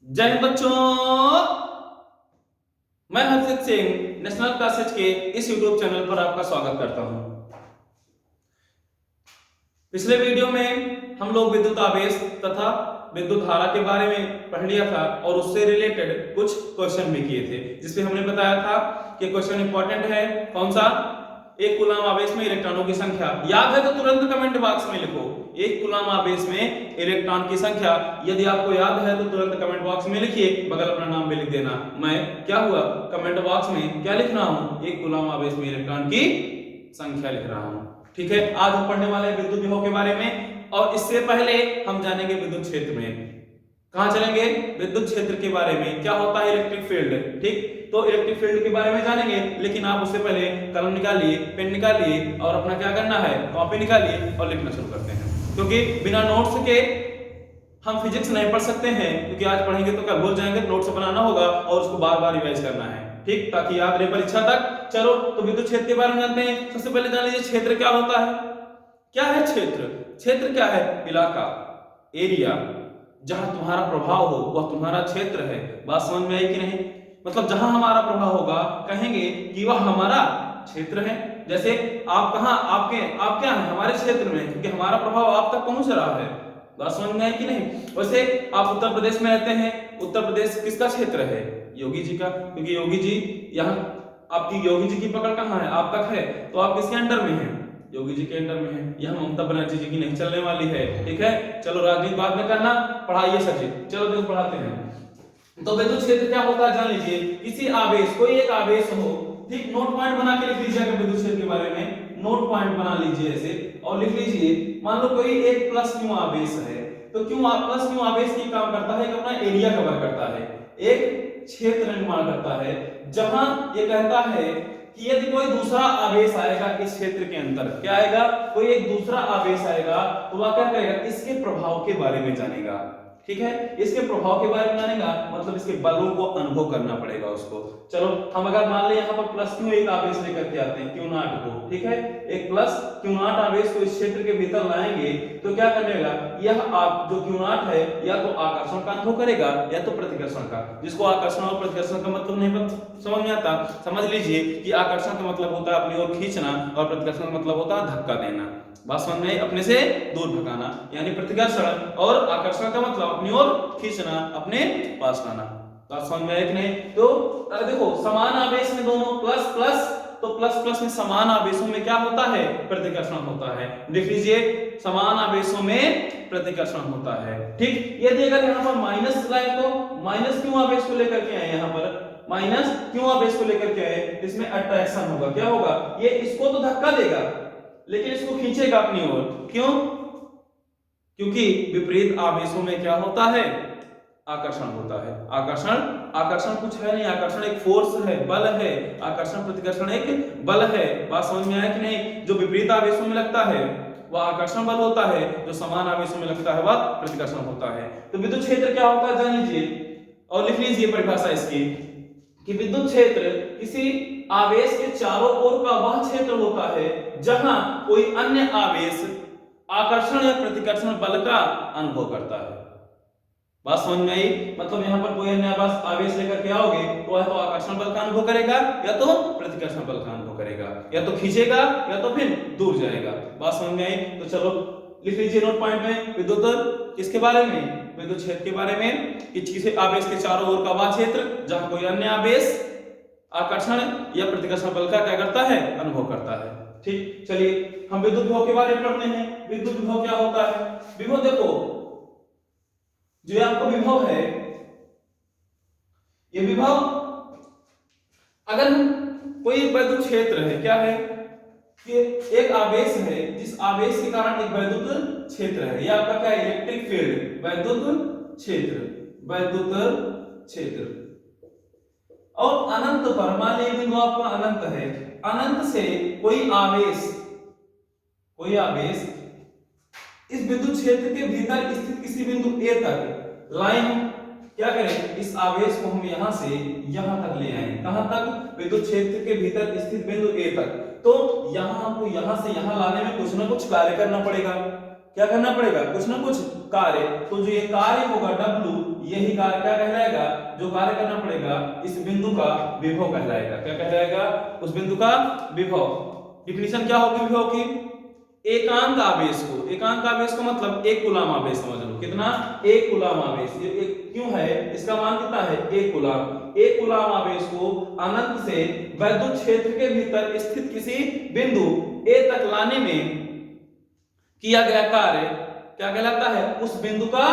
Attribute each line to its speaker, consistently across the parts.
Speaker 1: जय हिंद बच्चों, मैं हर्षित सिंह नेशनल क्लासेज के इस यूट्यूब चैनल पर आपका स्वागत करता हूं। पिछले वीडियो में हम लोग विद्युत आवेश तथा विद्युत धारा के बारे में पढ़ लिया था और उससे रिलेटेड कुछ क्वेश्चन भी किए थे, जिसमें हमने बताया था कि क्वेश्चन इंपॉर्टेंट है कौन सा, एक कूलम आवेश में इलेक्ट्रॉनों की संख्या। याद है तो तुरंत कमेंट बॉक्स में लिखो एक कूलम आवेश में इलेक्ट्रॉन की संख्या। यदि आपको याद है तो तुरंत कमेंट बॉक्स में लिखिए, बगल अपना नाम भी लिख देना। मैं क्या हुआ कमेंट बॉक्स में क्या लिख रहा हूं, एक कूलम आवेश में इलेक्ट्रॉन की संख्या लिख रहा हूं। ठीक है, आज हम पढ़ने वाले हैं विद्युत विभव के बारे में, और इससे पहले हम जानेंगे विद्युत क्षेत्र में। कहां चलेंगे? विद्युत क्षेत्र के बारे में, क्या होता है इलेक्ट्रिक फील्ड। ठीक, तो इलेक्ट्रिक फील्ड के बारे में जानेंगे, लेकिन आप उससे पहले कलम निकालिए, पेन निकालिए और अपना क्या करना है, कॉपी निकालिए और लिखना शुरू करते हैं। क्योंकि बिना नोट्स के हम फिजिक्स नहीं पढ़ सकते हैं, क्योंकि आज पढ़ेंगे तो कल भूल जाएंगे, नोट्स बनाना होगा और उसको बार बार रिवाइज करना है। ठीक, ताकि याद रहे परीक्षा तक। चलो तो विद्युत क्षेत्र के बारे में जानते हैं। सबसे पहले जान लीजिए क्षेत्र क्या होता है। क्या है क्षेत्र? क्षेत्र क्या है? इलाका, एरिया, जहां तुम्हारा प्रभाव हो वह तुम्हारा क्षेत्र है। बात समझ में आई कि नहीं? मतलब जहां हमारा प्रभाव होगा कहेंगे कि वह हमारा क्षेत्र है। जैसे आप कहां, आप क्या है हमारे क्षेत्र में, क्योंकि हमारा प्रभाव आप तक पहुंच रहा है। बात समझ में आई कि नहीं? वैसे आप उत्तर प्रदेश में रहते हैं, उत्तर प्रदेश किसका क्षेत्र है? योगी जी का, क्योंकि योगी जी यहाँ, आपकी योगी जी की पकड़ कहाँ है, आप तक है, तो आप किसके अंडर में हैं? योगी जी के अंडर में है। यह ममता बनर्जी जी की नहीं चलने वाली है। ठीक है, चलो राजनीति बाद में करना, पढ़ाइए सचिव। चलो देखो पढ़ाते हैं। तो विद्युत क्षेत्र क्या होता है जान लीजिए। किसी आवेश, कोई एक आवेश हो, ठीक, नोट पॉइंट बना के लिख लीजिएगा विद्युत क्षेत्र के बारे में। नोट पॉइंट बना लीजिए ऐसे और लिख लीजिए। मान लो कोई एक प्लस क्यू आवेश है, तो क्यों प्लस क्यू आवेश की काम करता है कि अपना एरिया कवर करता है, एक क्षेत्र निर्माण करता है, जहां ये कहता है कि यदि कोई दूसरा आवेश आएगा इस क्षेत्र के अंदर, क्या आएगा, कोई एक दूसरा आवेश आएगा, तो वह क्या करेगा, इसके प्रभाव के बारे में जानेगा। ठीक है, इसके प्रभाव के बारे में जानेगा, मतलब इसके बलों को अनुभव करना पड़ेगा उसको। चलो हम अगर मान ले यहाँ पर प्लस क्यू एक आवेश लेकर के आते हैं, क्यू नॉट को, ठीक है, एक प्लस क्यू नॉट आवेश को इस क्षेत्र के भीतर लाएंगे, तो क्या करेगा, यह आप जो क्यू नॉट है या तो आकर्षण का अनुभव करेगा या तो प्रतिकर्षण का। जिसको आकर्षण और प्रतिकर्षण का मतलब नहीं समझ में आता, समझ लीजिए कि आकर्षण का मतलब होता है अपनी ओर खींचना और प्रतिकर्षण का मतलब होता है धक्का देना। बात समझ में, अपने से दूर भगाना, यानी प्रतिकर्षण, और आकर्षण का मतलब अपनी ओर खींचना, अपने पास लाना। बात समझ में है कि नहीं? तो देखो समान आवेश में दोनों प्लस प्लस, तो प्लस प्लस में समान आवेशों में क्या होता है, प्रतिकर्षण होता है। देख लीजिए, समान आवेशों में प्रतिकर्षण होता है। ठीक, यदि अगर यहाँ पर माइनस लाए तो माइनस क्यों आवेश को लेकर के आए, यहाँ पर माइनस क्यों आवेश को लेकर के आए, इसमें अट्रैक्शन होगा। क्या होगा, ये इसको तो धक्का देगा लेकिन इसको खींचेगा अपनी ओर। क्यों? क्योंकि विपरीत आवेशों में क्या होता है, आकर्षण होता है। आकर्षण कुछ है नहीं, आकर्षण एक फोर्स है, बल है। आकर्षण प्रतिकर्षण एक बल है। बात समझ में आया कि नहीं? जो विपरीत आवेशों में लगता है वह आकर्षण बल होता है, जो समान आवेशों में लगता है वह प्रतिकर्षण होता है। तो विद्युत क्षेत्र क्या होता है जान लीजिए और लिख लीजिए परिभाषा इसकी, कि विद्युत क्षेत्र किसी आवेश के चारों ओर का वह क्षेत्र होता है जहां कोई अन्य आवेश आकर्षण या प्रतिकर्षण बल का अनुभव करता है। बात समझ में आई? मतलब यहां पर कोई अन्य आवेश लेकर के आओगे तो वह तो आकर्षण बल का अनुभव करेगा या तो प्रतिकर्षण बल का अनुभव करेगा, या तो खींचेगा या तो फिर दूर जाएगा। बात समझ में आई? तो चलो लिख लीजिए नोट पॉइंट में विद्युत किसके बारे में, विद्युत क्षेत्र के बारे में, कि किसी आवेश के चारों ओर का वह क्षेत्र जहां कोई अन्य आवेश आकर्षण या प्रतिकर्षण बल का क्या करता है, अनुभव करता है। ठीक, चलिए हम विद्युत विभव के बारे में पढ़ते हैं। विद्युत विभव क्या होता है? विभव देखो, जो आपको विभव है, ये विभव अगर कोई विद्युत क्षेत्र है, क्या है कि एक आवेश है, जिस आवेश के कारण एक विद्युत क्षेत्र है, यह आपका क्या है, इलेक्ट्रिक फील्ड, विद्युत क्षेत्र, विद्युत क्षेत्र। और अनंत पर, मान लीजिए बिंदु आपका अनंत है, अनंत से कोई आवेश इस विद्युत क्षेत्र के भीतर स्थित किसी बिंदु A तक लाएं, क्या करें, इस आवेश को हम यहां से यहां तक ले आए। कहां तक? विद्युत क्षेत्र के भीतर स्थित बिंदु A तक। तो यहां हमको यहां से यहां लाने में कुछ ना कुछ कार्य करना पड़ेगा। क्या करना पड़ेगा, कुछ ना कुछ कार्य। तो जो ये कार्य होगा W, यही कार्य क्या कहलाएगा, जो कार्य करना पड़ेगा इस बिंदु का विभव कहलाएगा। क्या कहलाएगा, उस बिंदु का विभव। डिफिनीशन क्या होगी विभव की, एकांक आवेश को, एकांक आवेश का मतलब एक कूलाम आवेश समझ लो, कितना, एक कूलाम आवेश। ये क्यों है, इसका मान कितना है, एक कूलाम। एक कूलाम आवेश को अनंत से वैद्युत क्षेत्र के भीतर स्थित किसी बिंदु A तक लाने में किया गया कार्य क्या कहलाता है, उस बिंदु का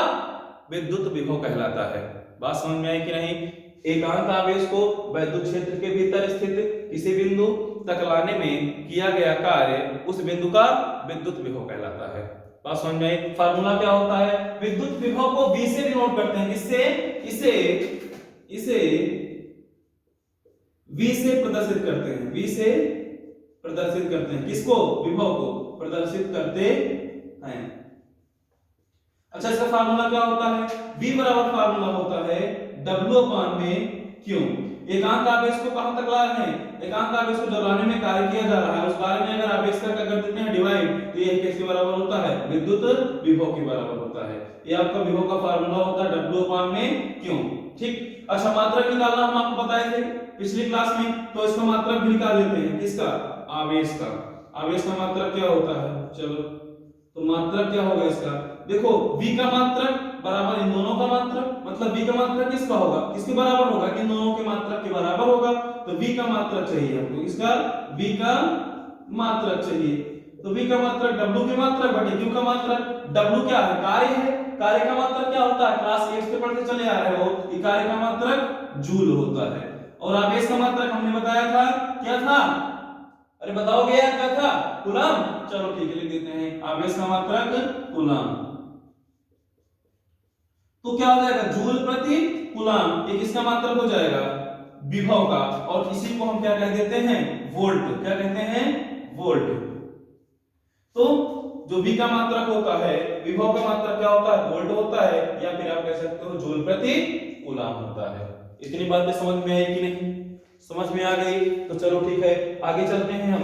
Speaker 1: विद्युत विभव कहलाता है। बात समझ में आई कि नहीं। एकांक आवेश को वैद्युत क्षेत्र के भीतर स्थित किसी बिंदु तक लाने में किया गया कार्य उस बिंदु का विद्युत विभव कहलाता है। बात समझ में आई। फार्मूला क्या होता है, विद्युत विभव को V से डिनोट करते हैं, इससे इसे V से प्रदर्शित करते हैं, V से प्रदर्शित करते हैं, किसको, विभव को प्रदर्शित करते हैं। अच्छा, इसका फार्मूला क्या होता है, V बराबर फार्मूला होता है W अपान में Q। एकांक आवेश को कहां तक ला रहे हैं, एकांक आवेश को जब लाने में कार्य किया जा रहा है, उस कार्य में अगर आवेश का कर देते हैं डिवाइड, तो ये किसके बराबर होता है, विद्युत विभव के बराबर होता है। ये आपका विभव का फार्मूला होता है W अपान में Q। ठीक। अच्छा, मात्रक निकालना हम आपको बताए थे पिछली क्लास में, तो इसका मात्रक भी निकाल लेते हैं, किसका, आवेश का। आवेश का मात्रक क्या होता है, चलो, तो मात्रक क्या होगा इसका, देखो V का मात्रक बराबर इन दोनों का मात्रक, मतलब V का मात्रक किसका होगा, किसके बराबर होगा, इन दोनों के मात्रक के बराबर होगा। तो V का मात्रक चाहिए हमको, इसका V का मात्रक चाहिए। तो V का मात्रक W के मात्रक बटे Q का मात्रक। W क्या है, कार्य है, कार्य का मात्रक क्या होता है, क्लास 8 से पढ़ते चले आ रहे हो, कि कार्य का मात्रक जूल होता है। और आवेश का मात्रक हमने बताया था, क्या था, अरे बताओगे यार क्या था, कूलम। चलो ठीक है, लिख देते हैं, आवेश का मात्रक कूलम। तो क्या हो जाएगा, जूल प्रति कूलम, ये किसका मात्रक हो जाएगा, विभव का। और इसी को हम क्या कह देते हैं, वोल्ट। क्या कहते हैं, वोल्ट। तो जो V का मात्रक होता है, विभव का मात्रक क्या होता है, वोल्ट होता है, या फिर आप कह सकते हो जूल प्रति कूलम होता है। इतनी बातें समझ में आई कि नहीं, समझ में आ गई। तो चलो ठीक है, आगे चलते हैं हम,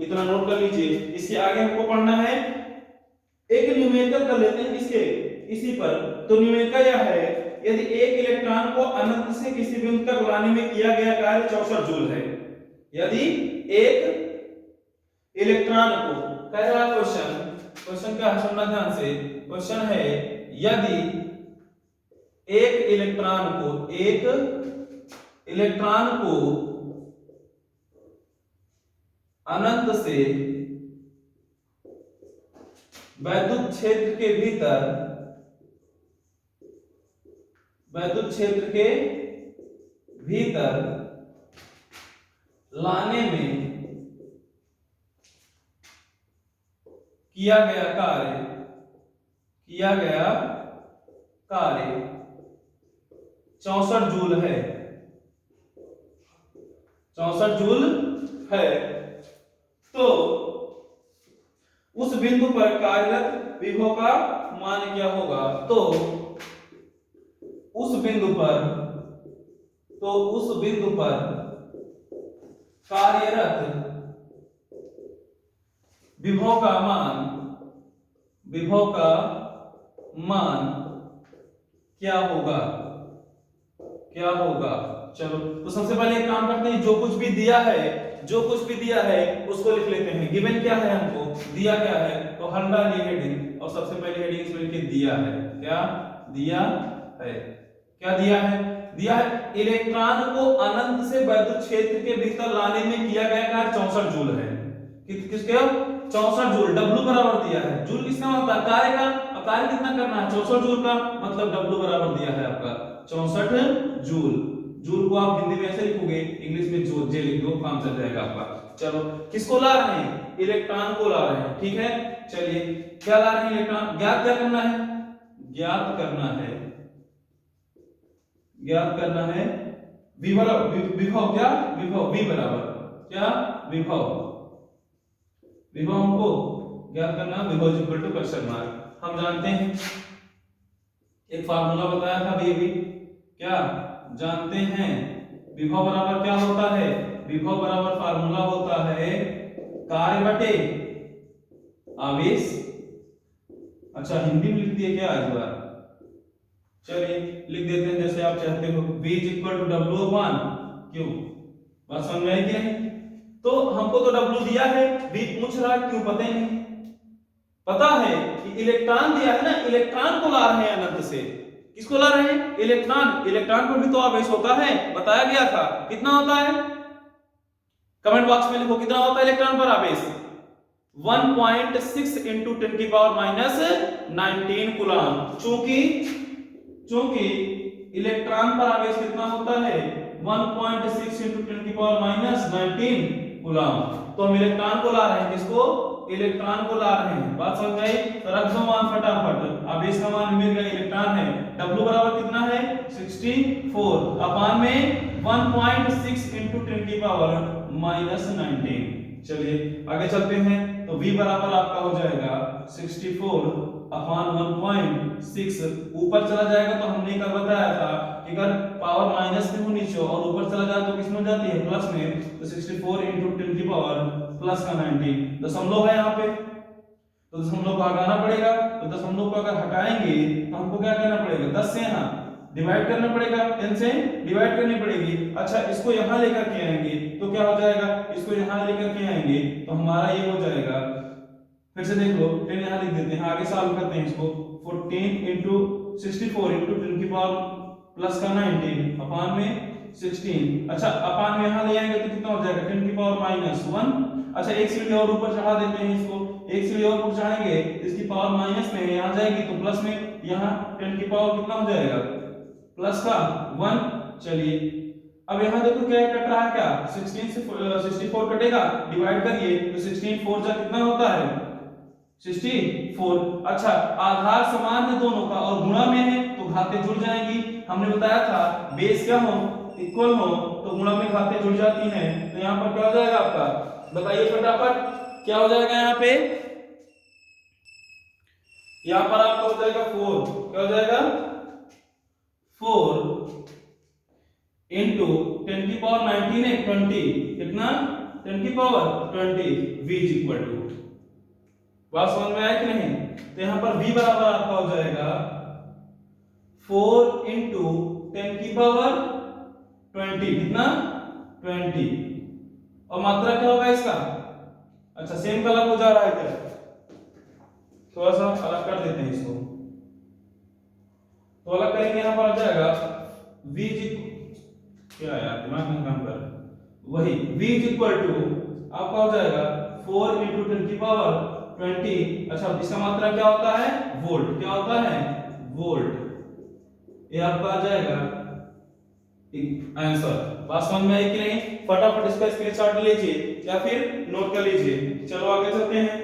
Speaker 1: इतना नोट कर लीजिए। इसके आगे हमको पढ़ना है, एक न्यूमेरिकल कर लेते हैं इसके इसी पर। तो न्यूमेरिकल यह है, यदि एक इलेक्ट्रॉन को अनंत से किसी बिंदु तक लाने में किया गया कार्य 64 जूल है। यदि एक इलेक्ट्रॉन को, कह रहा क्वेश्चन, क्वेश्चन क्या है सुनना ध्यान से, क्वेश्चन है यदि एक इलेक्ट्रॉन को अनंत से वैद्युत क्षेत्र के भीतर लाने में किया गया कार्य 64 जूल है, 64 जूल है। तो उस बिंदु पर कार्यरत विभव का मान क्या होगा, तो उस बिंदु पर कार्यरत विभव का मान क्या होगा। चलो, तो सबसे पहले एक काम करते हैं, जो कुछ भी दिया है उसको लिख लेते हैं। गिवन क्या है, हमको दिया क्या है, तो हल्ला ये हेडिंग, और सबसे पहले हेडिंग इसमें लिखिए दिया है। क्या दिया है, इलेक्ट्रॉन को अनंत से वैद्युत क्षेत्र के भीतर लाने में किया गया कार्य 64 जूल है। किसके 64 जूल, W बराबर दिया है। जूल किसका होता है, कार्य का, और कार्य कितना करना है, 64 जूल का, मतलब W बराबर दिया है आपका 64 जूल। जूल को आप हिंदी में ऐसे लिखोगे, इंग्लिश में जो जे लिख दो, काम चल जाएगा आपका। चलो, किसको ला रहे हैं, इलेक्ट्रॉन को ला रहे हैं, ठीक है। चलिए, क्या ला रहे हैं, इलेक्ट्रॉन। ज्ञात करना है विभव, क्या विभव, V बराबर क्या, विभव हमको ज्ञात करना, विभव इक्वल टू क्वेश्चन मार्क। हम जानते हैं, एक फार्मूला बताया था अभी, क्या जानते हैं, विभव बराबर क्या होता है, विभव बराबर फार्मूला होता है कार्य बटे आवेश अच्छा हिंदी में लिख दिए क्या इस बार? चलिए लिख देते हैं जैसे आप चाहते हो, V is equal to W upon Q. बात समझ में आई क्या है? तो हमको तो W दिया है, V पूछ रहा है क्यों पता ही नहीं। पता है कि इलेक्ट्रॉन दिया है ना, इलेक्ट्रॉन को ला रहे हैं अनंत से। किसको ला रहे हैं? इलेक्ट्रॉन। इलेक्ट्रॉन पर भी तो आवेश होता है, बताया गया था। कितना होता है? कमेंट बॉक्स में लिखो कितना होता है इलेक्ट्रॉन पर आवेश। 1.6 इंटू 10 की पावर माइनस 19 कूलम। चूंकि इलेक्ट्रॉन पर आवेश कितना होता है? 1.6 इंटू 10 की पावर माइनस 19 कूलम। तो हम इलेक्ट्रॉन को ला रहे हैं, किसको? इलेक्ट्रॉन को ला रहे हैं। बात समझ आई? तो रख दो मान फटाफट। आवेश का मान मिल गया, इलेक्ट्रॉन है। W बराबर कितना है? 64 अपान में 1.6 इंटू 10 की पावर माइनस 19। चलिए आगे चलते हैं। तो V बराबर आपका हो जाएगा 64 अपान 1.6। ऊपर चला जाएगा तो हमने कल बताया था कि अगर पावर माइनस में हो नीचे और ऊपर चला जाए तो किसमें जाती है? प्लस में। तो 64 इंटू 10 की पावर प्लस का 19। दशमलव है यहाँ पे, तो दशमलव को हटाना पड़ेगा। तो दशमलव को अगर हटाएंगे तो हमको क्या करना पड़ेगा? 10 से यहाँ डिवाइड करना पड़ेगा, 10 से डिवाइड करनी पड़ेगी। अच्छा इसको यहाँ लेकर के आएंगे तो क्या हो जाएगा? इसको यहाँ लेकर के आएंगे तो हमारा ये हो जाएगा, फिर से देख लो, 10 यहाँ लिख देते हैं, आगे सॉल्व करते हैं इसको। 14 इंटू 64 इंटू 10 की पावर प्लस का 19 अपान में 16। अच्छा अपान में यहाँ ले आएंगे तो कितना हो जाएगा? 10 की पावर माइनस 1। अच्छा एक सीढ़ी और ऊपर चढ़ा देते हैं इसको, एक सीढ़ी और ऊपर चढ़ाएंगे, इसकी पावर माइनस में है, यहाँ जाएगी तो प्लस में, यहाँ 10 की पावर कितना हो जाएगा? प्लस का 1। चलिए अब यहाँ देखो क्या कट रहा है, क्या 16 से 64 कटेगा, डिवाइड करिए तो 16 4 जा कितना होता है? 64। अच्छा आधार समान है दोनों का और गुणा में है तो घातें जुड़ जाएंगी। हमने बताया था बेस क्या हो? इक्वल हो तो गुणा में घातें जुड़ जाती हैं। तो यहाँ पर क्या हो जाएगा आपका? बताइए फटाफट क्या हो जाएगा यहाँ पे? यहाँ पर आपका हो जाएगा 4। क्या हो जाएगा? 4 इंटू 10 की पावर 19 है 20। कितना? 10 की power 20। V is equal to, बात समझ में आया कि नहीं? तो यहां पर V बराबर आपका हो जाएगा 4 इंटू 10 की पावर 20। कितना? 20। और मात्रा क्या होगा इसका? अच्छा सेम कलर हो जा रहा है क्या? थोड़ा सा अलग कर देते हैं इसको, तो अलग करेंगे। यहां पर आ जाएगा V क्या यार दिमाग में काम कर, वही V इज इक्वल टू आपका हो जाएगा 4 इंटू 10 की पावर 20। अच्छा इसका मात्रा क्या होता है? वोल्ट। क्या होता है? वोल्ट। ये आपका आ जाएगा आंसर। बात समझ में आई कि नहीं? फटाफट इसका स्क्रीनशॉट लीजिए या फिर नोट कर लीजिए। चलो आगे चलते हैं।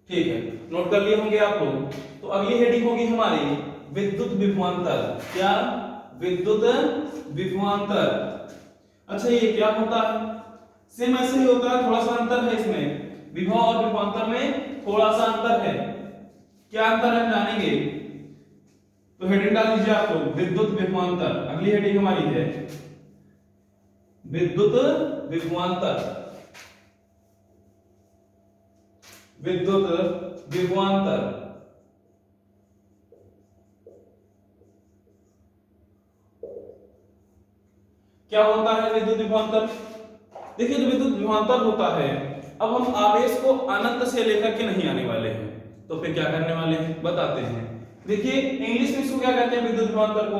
Speaker 1: ठीक है नोट कर लिए होंगे आप लोग। तो अगली हेडिंग होगी हमारी विद्युत विभवांतर। क्या? विद्युत विभवांतर। अच्छा ये क्या होता है? सेम ऐसे ही होता है, थोड़ा सा अंतर है इसमें। विभव और विभवांतर में थोड़ा सा अंतर है। क्या अंतर है जानेंगे? तो हेडिंग डाल दीजिए आप लोग विद्युत विभवांतर। अगली हेडिंग हमारी है विद्युत विभवांतर। विद्युत विभवांतर। क्या होता है विद्युत विभवांतर? देखिए जो विद्युत विभवांतर होता है, अब हम आवेश को अनंत से लेकर के नहीं आने वाले हैं, तो फिर क्या करने वाले हैं बताते हैं। देखिए इंग्लिश में इसको क्या कहते हैं? विद्युत विभवांतर को,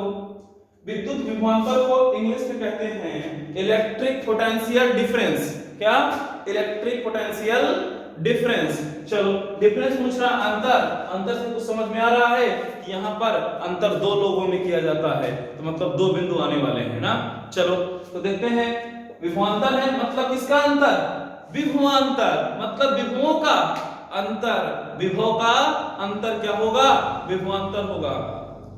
Speaker 1: विद्युत विभवांतर को इंग्लिश में कहते हैं इलेक्ट्रिक पोटेंशियल डिफरेंस। क्या? Electric potential difference. चलो डिफरेंस पूछ रहा, अंतर। अंतर से कुछ समझ में आ रहा है कि यहाँ पर अंतर दो लोगों में किया जाता है, तो मतलब दो बिंदु आने वाले हैं ना। चलो तो देखते हैं। विभवांतर है मतलब किसका अंतर? विभवांतर मतलब विभवों का अंतर। विभव का अंतर क्या होगा? विभवांतर होगा।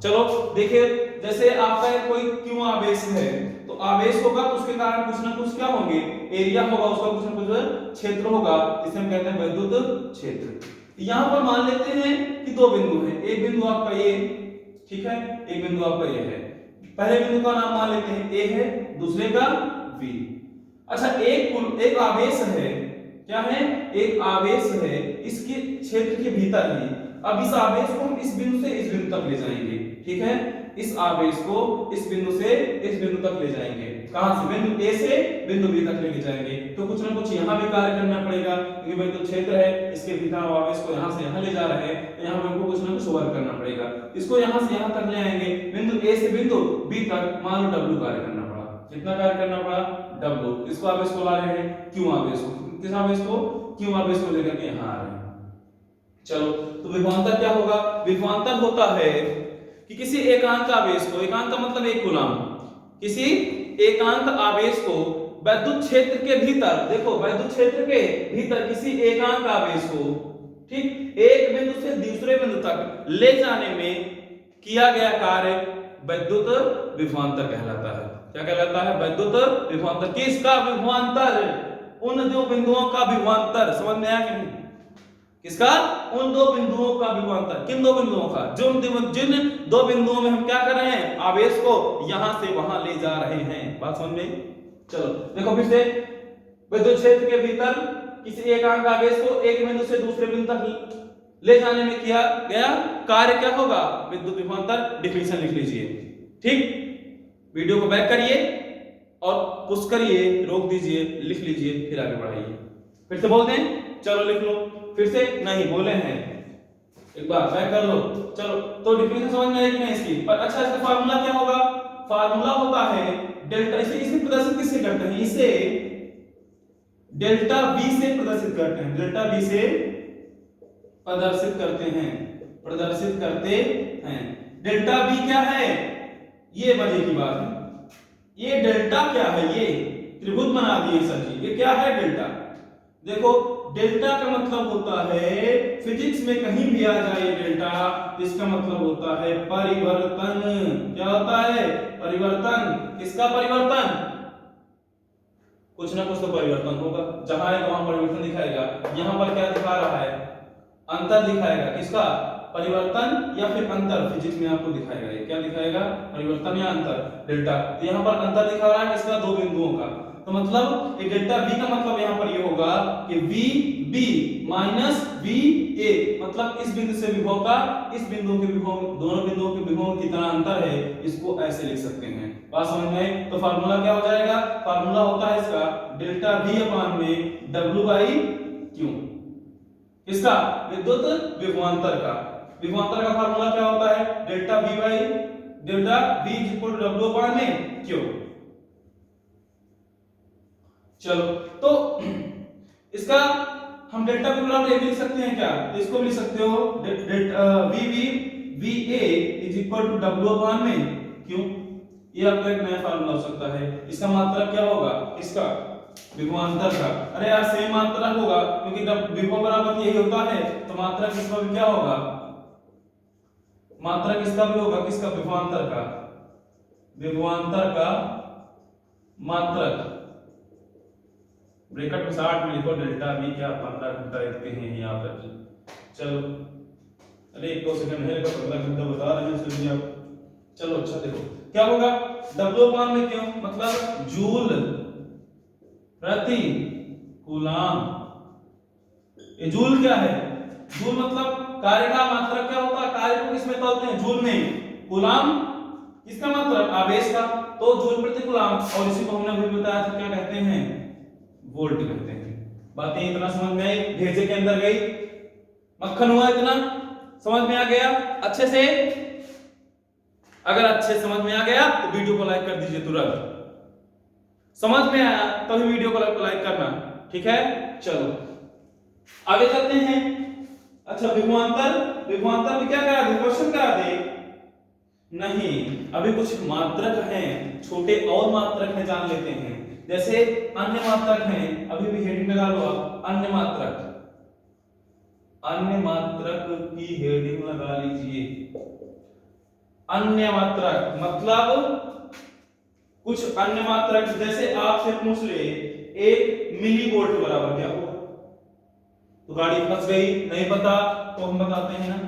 Speaker 1: चलो देखिए जैसे आपका कोई क्यों आवेश है, तो आवेश होगा तो उसके कारण कुछ ना कुछ क्या होंगे? एरिया होगा, उसका कुछ ना कुछ क्षेत्र होगा, जिसे हम कहते हैं विद्युत क्षेत्र। यहां पर मान लेते हैं कि दो बिंदु हैं, एक बिंदु आपका ये, ठीक है, एक बिंदु आपका ये है। पहले बिंदु का नाम मान लेते हैं ए है, दूसरे का बी। अच्छा एक आवेश है, क्या है, एक आवेश है, इसके क्षेत्र के भीतर ही। अब इस आवेश को हम इस बिंदु से इस बिंदु तक ले जाएंगे, ठीक है, इस आवेश को इस बिंदु से इस बिंदु तक ले जाएंगे। कहां से, बिंदु ए से बिंदु बी तक लेके जाएंगे। तो कुछ ना कुछ यहां भी कार्य करना पड़ेगा, क्योंकि बिंदु क्षेत्र है, इसके भीतर आवेश को यहां से यहां ले जा रहे हैं, तो यहां पे हमको कुछ ना कुछ वर्क करना पड़ेगा। इसको यहां से यहां तक ले आएंगे, बिंदु ए से बिंदु बी तक मान लो W कार्य करना पड़ा। कितना कार्य करना पड़ा, W। इसको आवेश को ला रहे हैं, Q आवेश को, किस आवेश को, Q आवेश को लेकर के यहां आ रहे हैं। चलो, तो विभवांतर क्या होगा, विभवांतर होता है कि किसी एकांक आवेश को, एकांक का मतलब एक कूलम, किसी एकांक आवेश को वैद्युत क्षेत्र के भीतर, देखो वैद्युत क्षेत्र के भीतर किसी एकांक आवेश को, ठीक, एक बिंदु से दूसरे बिंदु तक ले जाने में किया गया कार्य वैद्युत विभवांतर कहलाता है। क्या कहलाता है, वैद्युत विभवांतर। किसका विभवांतर, उन दो बिंदुओं का विभवांतर। समझ में आया कि नहीं, किसका, उन दो बिंदुओं का विभवांतर। किन दो बिंदुओं का, जिन दो बिंदुओं में हम क्या कर रहे हैं, आवेश को यहां से वहां ले जा रहे हैं। बात समझ में। चलो देखो फिर से, विद्युत क्षेत्र के भीतर किसी एकांक आवेश को एक बिंदु से दूसरे बिंदु तक ले जाने में किया गया कार्य क्या होगा, विद्युत विभवांतर। डिफिनेशन लिख लीजिए, ठीक। वीडियो को बैक करिए और पुश करिए, रोक दीजिए, लिख लीजिए, फिर आगे बढ़ाइए। फिर से बोल दें, चलो लिख लो। फिर से नहीं बोले हैं, एक बार बैक कर लो। चलो, तो डिफिनेशन समझ में आई कि नहीं इसकी। पर अच्छा, इसका फार्मूला क्या होगा, फार्मूला होता है डेल्टा, इसे प्रदर्शित किससे करते हैं, इसे डेल्टा V से प्रदर्शित करते हैं, डेल्टा V से प्रदर्शित करते हैं, प्रदर्शित करते हैं। डेल्टा V क्या है, ये मजे की बात है। ये डेल्टा क्या है, ये त्रिभुज बना दिए सर जी, ये क्या है डेल्टा। देखो डेल्टा का मतलब होता है, फिजिक्स में कहीं भी आ जाए डेल्टा, इसका मतलब होता है परिवर्तन। क्या होता है, परिवर्तन। किसका परिवर्तन, कुछ ना कुछ तो परिवर्तन होगा, जहां है वहां परिवर्तन दिखाएगा। यहां पर क्या दिखा रहा है, अंतर दिखाएगा। किसका, परिवर्तन या फिर अंतर, फिजिक्स में आपको दिखाएगा। ये क्या दिखाएगा, परिवर्तन या अंतर, डेल्टा। तो यहां पर अंतर दिखा रहा है किसका, दो बिंदुओं का। तो मतलब ये डेल्टा V का मतलब यहां पर ये होगा कि VB माइनस VA, मतलब इस बिंदु से विभव का इस बिंदु के विभव, दोनों बिंदुओं के विभव में कितना अंतर है, इसको ऐसे लिख सकते हैं। बात समझ में। तो फार्मूला क्या हो जाएगा, फार्मूला होता है इसका डेल्टा V अपान में W बाई Q। इसका विद्युत विभवांतर का, विभवांतर का फार्मूला क्या होता है, delta V by delta V equal to W upon में Q। चलो, तो इसका हम डेल्टा V बराबर ये भी लिख सकते हैं क्या, तो इसको भी लिख सकते हो VA is equal to W upon में Q। ये आपका एक नया फार्मूला हो सकता है। इसका मात्रक क्या होगा, इसका विभवांतर का। अरे यार सेम मात्रक होगा, क्योंकि जब विभव बराबर यही होता है, तो मात्रक इसका भी क्या होगा, मात्रक इसका भी होगा, किसका, विभवांतर का, विभवांतर का मात्रक। ब्रैकेट में 60 में लिखो डेल्टा V क्या 15 घंटा लिखते हैं यहाँ पर। चलो, अरे 1-2 सेकंड है, 15 घंटा बता रहे हैं सर जी आप। चलो अच्छा देखो क्या होगा, W अपान में क्यों, मतलब जूल प्रति कूलाम। ये जूल क्या है, जूल मतलब कार्य का मात्रक क्या होता है, कार्य को किसमें तौलते हैं, जूल में। कूलाम किसका मतलब, आवेश का, तो जूल प्रति कूलाम। और इसी को हमने अभी बताया था, क्या कहते हैं, वोल्ट कहते हैं। बातें इतना समझ में आई, भेजे के अंदर गई, मक्खन हुआ, इतना समझ में आ गया अच्छे से। अगर अच्छे समझ में आ गया तो वीडियो को लाइक कर दीजिए तुरंत। समझ में आया तभी वीडियो को लाइक करना, ठीक है। चलो आगे चलते हैं। अच्छा, विभवांतर, विभवांतर में क्या करा दे, क्वेश्चन करा दे नहीं, अभी कुछ मात्रक हैं, छोटे और मात्रक हैं, जान लेते हैं। जैसे अन्य मात्रक हैं, अभी भी हेडिंग लगा लो आप, अन्य मात्रक, अन्य मात्रक की हेडिंग लगा लीजिए। अन्य मात्रक मतलब कुछ अन्य मात्रक, जैसे आपसे पूछ ले 1 मिलीवोल्ट बराबर क्या होगा, तो गाड़ी फंस गई, नहीं पता तो हम बताते हैं ना।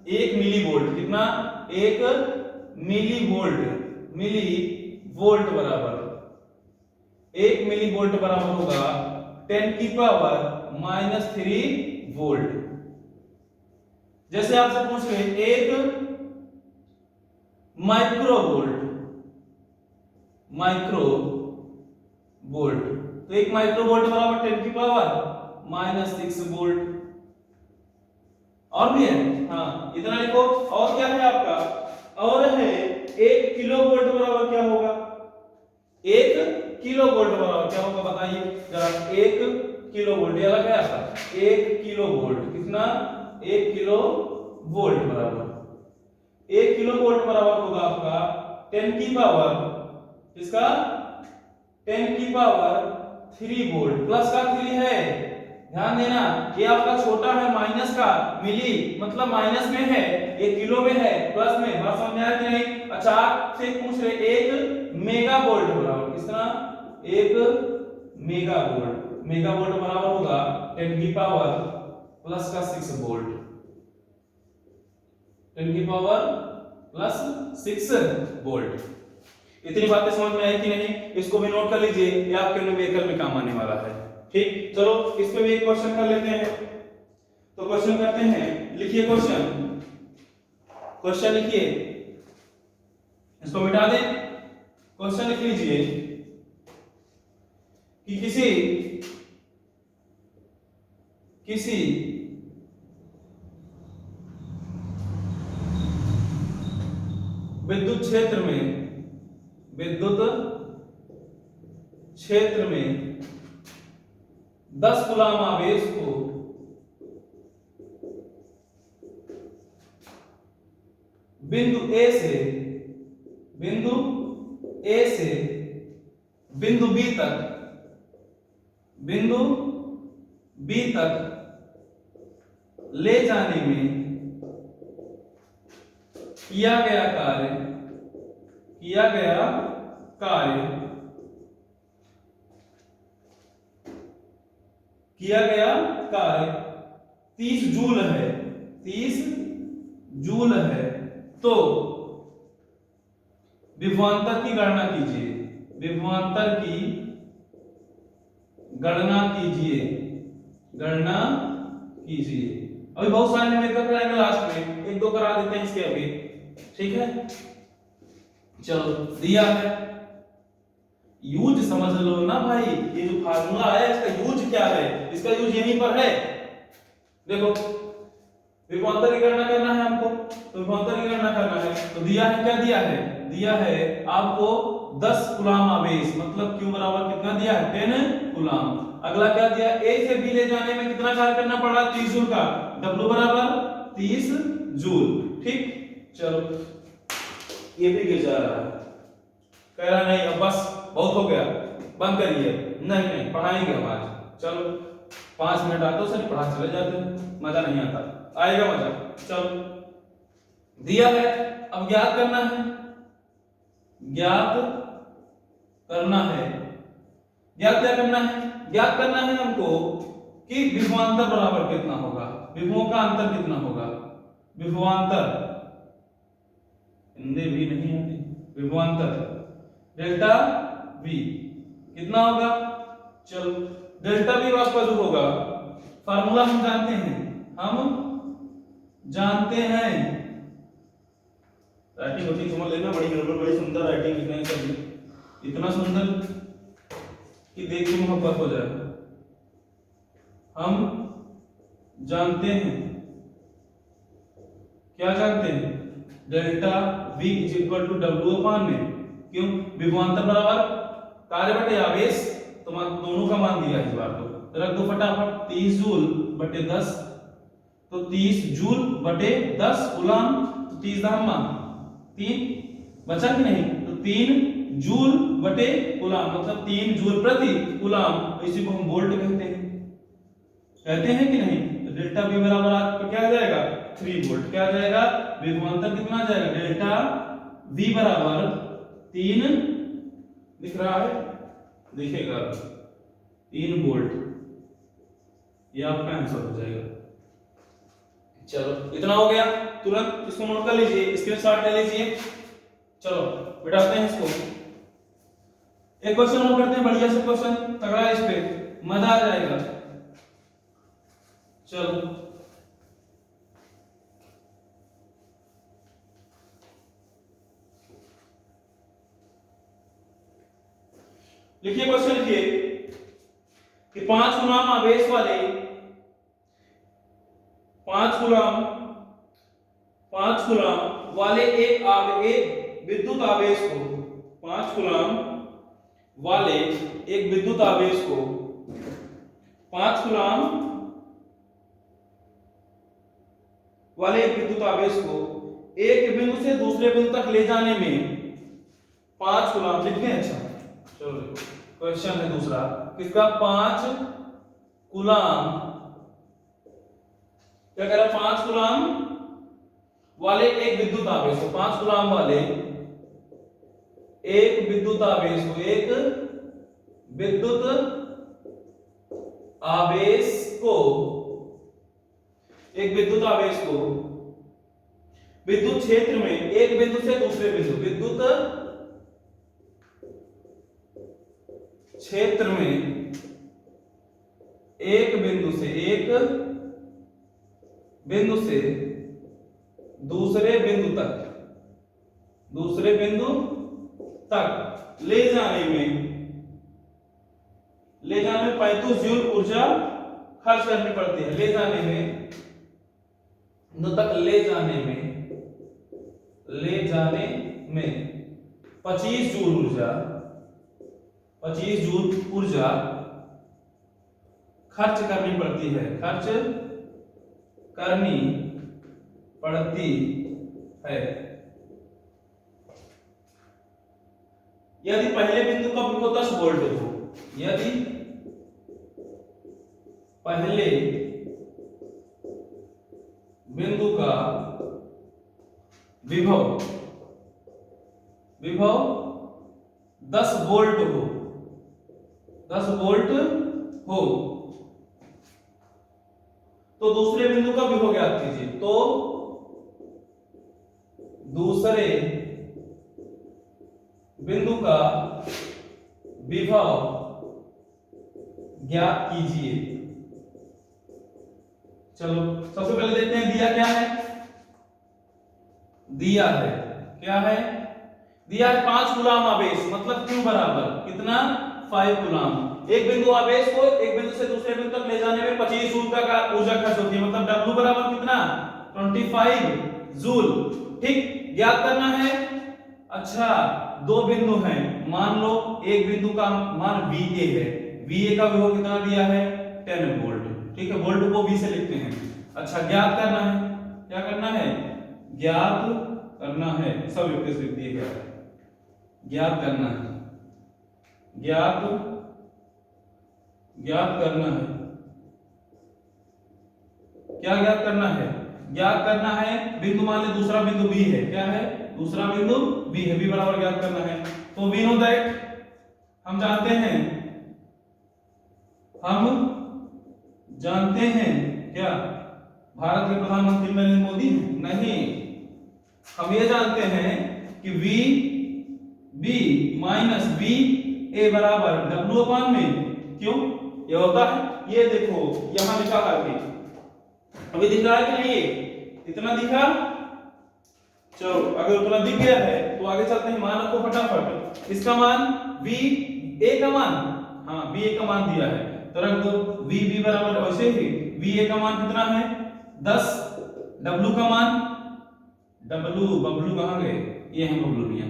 Speaker 1: 1 मिलीवोल्ट कितना, 1 मिलीवोल्ट, मिलीवोल्ट बराबर 1 मिलीवोल्ट बराबर होगा 10 की पावर -3 वोल्ट। जैसे आपसे पूछ रहे एक माइक्रो वोल्ट, तो एक माइक्रो वोल्ट बराबर 10 की पावर -6 वोल्ट। और भी है, हाँ इतना लिखो। और क्या है आपका, और है 1 किलो वोल्ट बराबर क्या होगा, 1 किलो वोल्ट बराबर क्या होगा बताइए जरा। 1 किलो वोल्ट ये अलग है आपका, 1 किलो वोल्ट कितना, 1 किलो वोल्ट बराबर, 1 किलो वोल्ट बराबर होगा आपका 10 की पावर, इसका 10 की पावर 3 वोल्ट। प्लस का 3 है, ध्यान देना ये आपका छोटा है माइनस का, मिली मतलब माइनस में है, ये किलो में है, प्लस में। बात समझ में आ रही है नहीं? अच्छा आपसे पूछ रहे 1 मेगा वोल्ट बराबर कितना, 1 मेगा वोल्ट बराबर होगा 10 की पावर प्लस का 6 वोल्ट, 10 की पावर प्लस 6 वोल्ट। इतनी बातें समझ में आई कि नहीं? इसको भी नोट कर लीजिए, ये आपके न्यूमेरिकल में काम आने वाला है। ठीक, चलो इस पे भी एक क्वेश्चन कर लेते हैं। तो क्वेश्चन करते हैं, लिखिए क्वेश्चन लिखिए, इसको मिटा दें। क्वेश्चन लिख लीजिए कि किसी विद्युत क्षेत्र में 10 कूलाम आवेश को बिंदु A से बिंदु B तक ले जाने में किया गया कार्य 30 जूल है, 30 जूल है। तो विभवांतर की गणना कीजिए। अभी बहुत सारे न्यूमेरिकल कराएंगे लास्ट में, 1-2 करा देते हैं इसके अभी, ठीक है। चलो दिया है, यूज समझ लो ना भाई, ये जो फार्मूला है इसका यूज क्या है, इसका यूज यहीं पर है। देखो विभवांतर की गणना करना है हमको, तो विभवांतर की गणना करना है तो दिया है, क्या दिया है आपको 10 कूलाम आवेश, मतलब Q बराबर कितना दिया है 10 कूलाम। अगला क्या दिया, A से B ले जाने में कितना कार्य करना पड़ रहा है 30 जूल का, W बराबर 30 जूल। ठीक, चलो ये भी गिर जा रहा है, कह रहा नहीं अब बस बहुत हो गया बंद करिए, नहीं पढ़ाएंगे हम आज। चलो 5 मिनट आते हो सर पढ़ा चले जाते, मजा नहीं आता, आएगा मजा। चलो दिया है, अब ज्ञात करना है, ज्ञात करना है हमको कि विभवांतर बराबर कितना होगा, विभवों का अंतर कितना होगा, विभवांतर हिंदी भी नहीं आती, विभवांतर डेल्टा V कितना होगा। चलो डेल्टा V आपका जो होगा, फार्मूला हम जानते हैं, राइटिंग होती समझ लेना, बड़ी गड़बड़, बड़ी सुंदर राइटिंग लिखना है सब, इतना सुंदर कि देख के मोहब्बत हो जाए। हम जानते हैं, क्या जानते हैं, delta V is equal to W upon में, क्यों, विभवांतर बराबर कार्य बटे आवेश, तो दोनों का मान दिया इस बार तो रख दो फटाफट, 30 जूल बटे 10, तो 30 जूल बटे 10 कूलाम, 30 धामा 3 बचा कि नहीं, तो 3 जूल बटे कूलाम मतलब 3 जूल प्रति कूलाम, इसी को हम वोल्ट कहते हैं कि नहीं। तो डेल्टा V बराबर आपका क्या आ जाएगा 3 वोल्ट, क्या आ जाएगा, विभवांतर कितना आ जाएगा, डेल्टा V बराबर 3 दिख रहा है, दिखेगा 3 वोल्ट, ये आपका आंसर हो जाएगा। चलो इतना हो गया, तुरंत इसको नोट कर लीजिए, स्क्रीनशॉट ले लीजिए। चलो बिठाते हैं इसको, एक क्वेश्चन और करते हैं, बढ़िया से क्वेश्चन तगड़ा, इस पे मजा आ जाएगा। चलो लिखिए, क्वेश्चन लिखिए कि 5 कूलम आवेश वाले 5 कूलम वाले एक विद्युत आवेश को 5 कूलम वाले एक विद्युत आवेश को 5 कूलम वाले एक विद्युत आवेश को एक बिंदु से दूसरे बिंदु तक ले जाने में 5 कूलम लिखते हैं। अच्छा चलो क्वेश्चन है दूसरा, किसका 5 कूलम, क्या कह रहा है 5 कूलम वाले एक विद्युत आवेश को 5 कूलम वाले एक विद्युत आवेश को एक विद्युत आवेश को विद्युत क्षेत्र में एक बिंदु से दूसरे बिंदु विद्युत क्षेत्र में एक बिंदु से दूसरे बिंदु तक ले जाने में 35 जूल ऊर्जा खर्च करनी पड़ती है। ले जाने में 25 जूल ऊर्जा खर्च करनी पड़ती है यदि पहले बिंदु का विभव 10 वोल्ट हो, यदि पहले बिंदु का विभव 10 वोल्ट हो तो दूसरे बिंदु का विभव ज्ञात कीजिए। तो दूसरे बिंदु का विभव ज्ञात कीजिए। चलो सबसे पहले देखते हैं दिया क्या है। दिया है 5 कूलम आवेश, मतलब Q बराबर कितना 5 कूलम। एक बिंदु आवेश को एक बिंदु से दूसरे बिंदु तक ले जाने में 25 जूल का ऊर्जा खर्च होती है, मतलब W बराबर कितना 25 जूल। ठीक, ज्ञात करना है। अच्छा, दो बिंदु हैं, मान लो एक बिंदु का मान VA है, VA का विभव कितना दिया है 10 वोल्ट। ठीक है, वोल्ट को V से लिखते हैं। अच्छा, ज्ञात करना है, क्या करना है ज्ञात करना है, सब लिख दिए गया है, ज्ञात करना है, ज्ञात करना है। क्या ज्ञात करना है? ज्ञात करना है बिंदु, मान ले दूसरा बिंदु B है, क्या है दूसरा बिंदु B है, B बराबर ज्ञात करना है। तो वी नो दैट, हम जानते हैं क्या भारत के प्रधानमंत्री नरेंद्र मोदी हैं? नहीं, हम ये जानते हैं कि VB माइनस VA बराबर W अपान में। क्यों ये होता है? ये देखो यहां लिखा है, अभी दिख रहा है कि नहीं? ये इतना दिखा। चलो अगर उतना दिख गया है तो आगे चलते हैं, मान रखो फटाफट। इसका मान VA का मान, हाँ VA का मान दिया है तो रख दो। VB बराबर वैसे ही VA का मान कितना है 10, W का मान बबलू कहां गए, ये है बबलू भैया,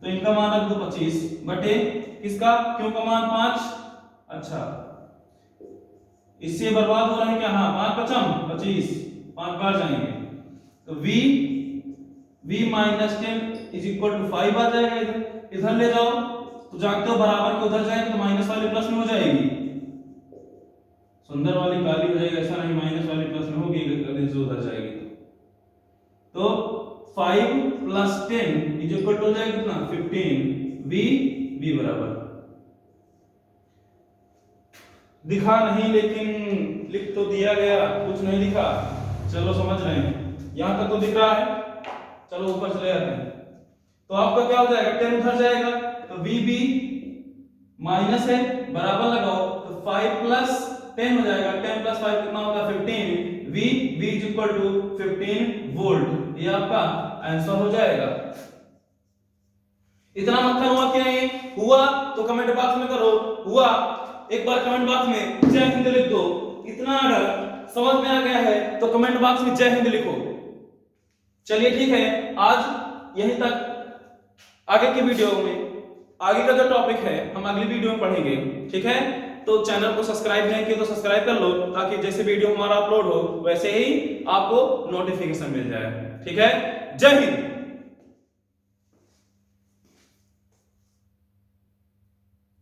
Speaker 1: तो इनका मान रख दो 25 बटे किसका Q का मान 5। अच्छा, इससे बर्बाद हो रहा है क्या? हाँ 5 पचम 25, 5 बार जाएंगे तो V minus 10 is equal to 5 आ जाएगा। इधर ले जाओ तो जानते हो बराबर के उधर जाएंगे तो माइनस वाली प्लस में हो जाएगी, सुंदर वाली काली हो जाएगी, ऐसा नहीं माइनस वाली प्लस में होगी जो उधर जाएगी। तो 5 प्लस 10 इज इक्वल टू हो जाएगा कितना 15। V बराबर दिखा नहीं, लेकिन लिख तो दिया गया, कुछ नहीं लिखा। चलो समझ रहे हैं, यहां तक तो दिख रहा है। चलो ऊपर चले जाते हैं, तो आपका क्या हो जाएगा 10 उधर जाएगा तो VB माइनस है, बराबर लगाओ तो 5 प्लस 10 हो जाएगा, 10 प्लस 5 कितना होगा 15, V is equal to 15 volt. ये आपका आंसर हो जाएगा। इतना मक्खन हुआ क्या ये? हुआ तो कमेंट बॉक्स में करो, हुआ एक बार कमेंट बॉक्स में जय हिंद लिख दो। इतना अगर समझ में आ गया है तो कमेंट बॉक्स में जय हिंद लिखो। चलिए ठीक है, आज यहीं तक। आगे की वीडियो में आगे का जो टॉपिक है हम अगली वीडियो में पढ़ेंगे, ठीक है? तो चैनल को सब्सक्राइब नहीं किया तो सब्सक्राइब कर लो, ताकि जैसे वीडियो हमारा अपलोड हो वैसे ही आपको नोटिफिकेशन मिल जाए, ठीक है? जय हिंद।